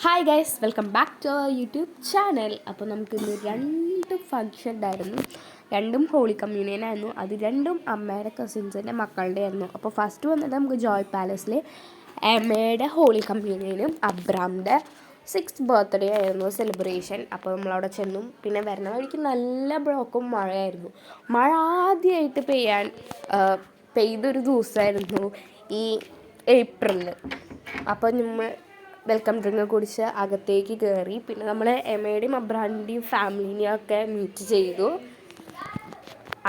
Hi guys, welcome back to our YouTube channel. അപ്പോൾ നമുക്കിന്ന് രണ്ട് ഫങ്ഷൻ ഉണ്ടായിരുന്നു. രണ്ടും ഹോളി കമ്മ്യൂണിയൻ ആയിരുന്നു. അത് രണ്ടും അമ്മയുടെ കസിൻസിൻ്റെ മക്കളുടെ ആയിരുന്നു. അപ്പോൾ ഫസ്റ്റ് വന്നിട്ട് നമുക്ക് ജോയ് പാലസിൽ അമ്മയുടെ ഹോളി കമ്മ്യൂണിയനും അബ്രാമിൻ്റെ 6th ബർത്ത്ഡേ ആയിരുന്നു സെലിബ്രേഷൻ. അപ്പോൾ നമ്മളവിടെ ചെന്നു. പിന്നെ വരണ വഴിക്ക് നല്ല ബ്ലോക്കും മഴയായിരുന്നു. മഴ ആദ്യമായിട്ട് പെയ്തൊരു ദിവസമായിരുന്നു ഈ ഏപ്രിലിൽ. അപ്പോൾ നമ്മൾ വെൽക്കം ഡ്രിങ്ക് കുടിച്ച് അകത്തേക്ക് കയറി. പിന്നെ നമ്മൾ എമ്മയുടെയും അബ്രാമിൻ്റെയും ഫാമിലീനെയും ഒക്കെ മീറ്റ് ചെയ്തു.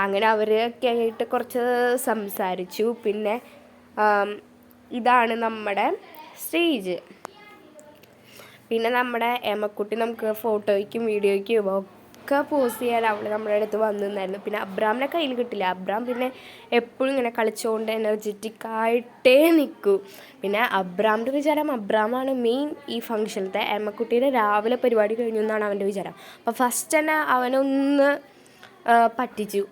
അങ്ങനെ അവരൊക്കെ ആയിട്ട് കുറച്ച് സംസാരിച്ചു. പിന്നെ ഇതാണ് നമ്മുടെ സ്റ്റേജ്. പിന്നെ നമ്മുടെ എമ്മക്കുട്ടി നമുക്ക് ഫോട്ടോയ്ക്കും വീഡിയോയ്ക്കും ഒക്കെ പോസ്റ്റ് ചെയ്യാൻ അവൾ നമ്മുടെ അടുത്ത് വന്നു നിന്നായിരുന്നു. പിന്നെ അബ്രാമിനെ കയ്യിൽ കിട്ടില്ല. അബ്രാം പിന്നെ എപ്പോഴും ഇങ്ങനെ കളിച്ചുകൊണ്ട് എനർജറ്റിക്കായിട്ടേ നിൽക്കൂ. പിന്നെ അബ്രാമിൻ്റെ വിചാരം അബ്രാമാണ് മെയിൻ ഈ ഫംഗ്ഷനത്തെ. എമ്മക്കുട്ടീനെ രാവിലെ പരിപാടി കഴിഞ്ഞു എന്നാണ് അവൻ്റെ വിചാരം. അപ്പോൾ ഫസ്റ്റ് തന്നെ അവനൊന്ന് പറ്റിച്ചു.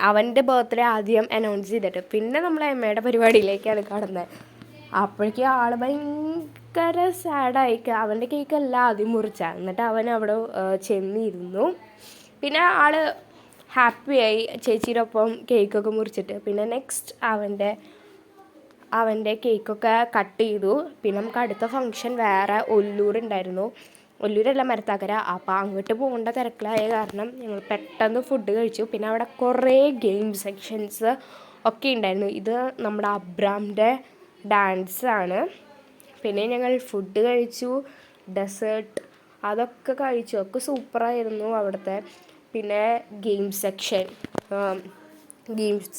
അവൻ്റെ ബർത്ത്ഡേ ആദ്യം അനൗൺസ് ചെയ്തിട്ട് പിന്നെ നമ്മൾ എമ്മയുടെ പരിപാടിയിലേക്കാണ് കടന്നത്. അപ്പോഴേക്കും ആൾ ഭയങ്കര സാഡായി. അവൻ്റെ കേക്കല്ല ആദ്യം മുറിച്ചാൽ. എന്നിട്ട് അവൻ അവിടെ ചെന്നിരുന്നു. പിന്നെ ആൾ ഹാപ്പിയായി ചേച്ചിയുടെ ഒപ്പം കേക്കൊക്കെ മുറിച്ചിട്ട്. പിന്നെ നെക്സ്റ്റ് അവൻ്റെ കേക്കൊക്കെ കട്ട് ചെയ്തു. പിന്നെ നമുക്ക് അടുത്ത ഫംഗ്ഷൻ വേറെ ഒല്ലൂരുണ്ടായിരുന്നു. ഒല്ലൂരല്ല, മരത്താക്കര. അപ്പോൾ അങ്ങോട്ട് പോകേണ്ട തിരക്കിലായ കാരണം ഞങ്ങൾ പെട്ടെന്ന് ഫുഡ് കഴിച്ചു. പിന്നെ അവിടെ കുറേ ഗെയിം സെക്ഷൻസ് ഒക്കെ ഉണ്ടായിരുന്നു. ഇത് നമ്മുടെ അബ്രാമിൻ്റെ ഡാൻസാണ്. പിന്നെ ഞങ്ങൾ ഫുഡ് കഴിച്ചു, ഡെസേർട്ട് അതൊക്കെ കഴിച്ചു. ഒക്കെ സൂപ്പറായിരുന്നു അവിടുത്തെ. പിന്നെ ഗെയിം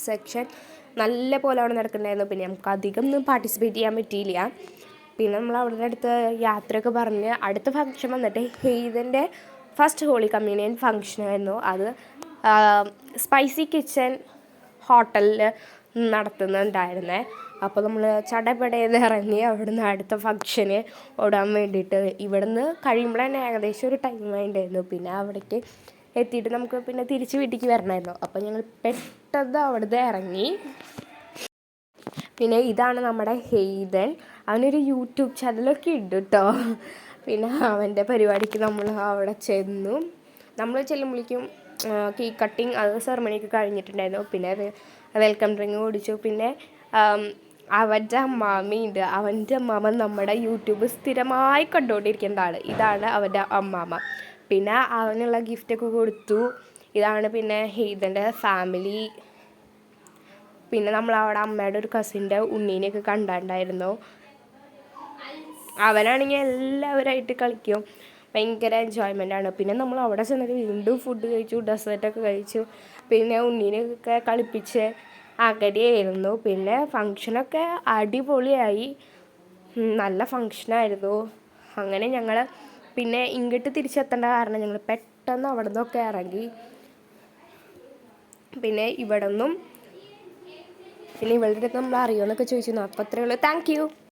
സെക്ഷൻ നല്ല പോലെ അവിടെ നടക്കുന്നുണ്ടായിരുന്നു. പിന്നെ നമുക്ക് അധികം ഒന്നും പാർട്ടിസിപ്പേറ്റ് ചെയ്യാൻ പറ്റിയില്ല. പിന്നെ നമ്മൾ അവിടെ അടുത്ത് യാത്രയൊക്കെ പറഞ്ഞ് അടുത്ത ഫംഗ്ഷൻ വന്നിട്ട് ഹെയ്തൻ്റെ ഫസ്റ്റ് ഹോളി കമ്മ്യൂണിയൻ ഫംഗ്ഷനായിരുന്നു. അത് സ്പൈസി കിച്ചൻ ഹോട്ടലിൽ നടത്തുന്നുണ്ടായിരുന്നേ. അപ്പോൾ നമ്മൾ ചടപടയെന്ന് ഇറങ്ങി അവിടുന്ന് അടുത്ത ഫംഗ്ഷന് ഓടാൻ വേണ്ടിയിട്ട് ഇവിടുന്ന് കഴിയുമ്പോൾ തന്നെ ഏകദേശം ഒരു ടൈം ആയിട്ടുണ്ടായിരുന്നു. പിന്നെ അവിടേക്ക് എത്തിയിട്ട് നമുക്ക് പിന്നെ തിരിച്ച് വീട്ടിലേക്ക് വരണമായിരുന്നു. അപ്പോൾ ഞങ്ങൾ പെട്ടെന്ന് അവിടുന്ന് ഇറങ്ങി. പിന്നെ ഇതാണ് നമ്മുടെ ഹെയ്തൻ. അവനൊരു യൂട്യൂബ് ചാനലൊക്കെ ഉണ്ട് കേട്ടോ. പിന്നെ അവൻ്റെ പരിപാടിക്ക് നമ്മൾ അവിടെ ചെന്നു. നമ്മൾ ചെല്ലുമ്പോഴേക്കും കേക്ക് കട്ടിങ് അത് സെറമണിയൊക്കെ കഴിഞ്ഞിട്ടുണ്ടായിരുന്നു. പിന്നെ വെൽക്കം ഡ്രിങ്ക് കുടിച്ചു. പിന്നെ അവൻ്റെ അമ്മാമ്മയുണ്ട്. അവൻ്റെ അമ്മാമ്മ നമ്മുടെ യൂട്യൂബ് സ്ഥിരമായി കണ്ടുകൊണ്ടിരിക്കുന്ന ആൾ. ഇതാണ് അവൻ്റെ അമ്മാമ്മ. പിന്നെ അവനുള്ള ഗിഫ്റ്റൊക്കെ കൊടുത്തു. ഇതാണ് പിന്നെ ഹെയ്തൻ്റെ ഫാമിലി. പിന്നെ നമ്മളവിടെ അമ്മയുടെ ഒരു കസിൻ്റെ ഉണ്ണീനെയൊക്കെ കണ്ടിട്ടുണ്ടായിരുന്നു. അവനാണെങ്കിൽ എല്ലാവരായിട്ട് കളിക്കും. ഭയങ്കര എൻജോയ്മെൻ്റാണ്. പിന്നെ നമ്മൾ അവിടെ ചെന്നിട്ട് വീണ്ടും ഫുഡ് കഴിച്ചു, ഡെസേർട്ടൊക്കെ കഴിച്ചു. പിന്നെ ഉണ്ണീനെയൊക്കെ കളിപ്പിച്ച് അകലെയായിരുന്നു. പിന്നെ ഫങ്ഷനൊക്കെ അടിപൊളിയായി, നല്ല ഫങ്ഷനായിരുന്നു. അങ്ങനെ ഞങ്ങൾ പിന്നെ ഇങ്ങോട്ട് തിരിച്ചെത്തേണ്ട കാരണം ഞങ്ങൾ പെട്ടെന്ന് അവിടെ നിന്നൊക്കെ ഇറങ്ങി. പിന്നെ ഇവിടെ നിന്നും പിന്നെ ഇവളുടെ അടുത്ത് നമ്മൾ അറിയുമെന്നൊക്കെ ചോദിച്ചിരുന്നു. അപ്പോൾ അത്രയേ ഉള്ളൂ. Thank you.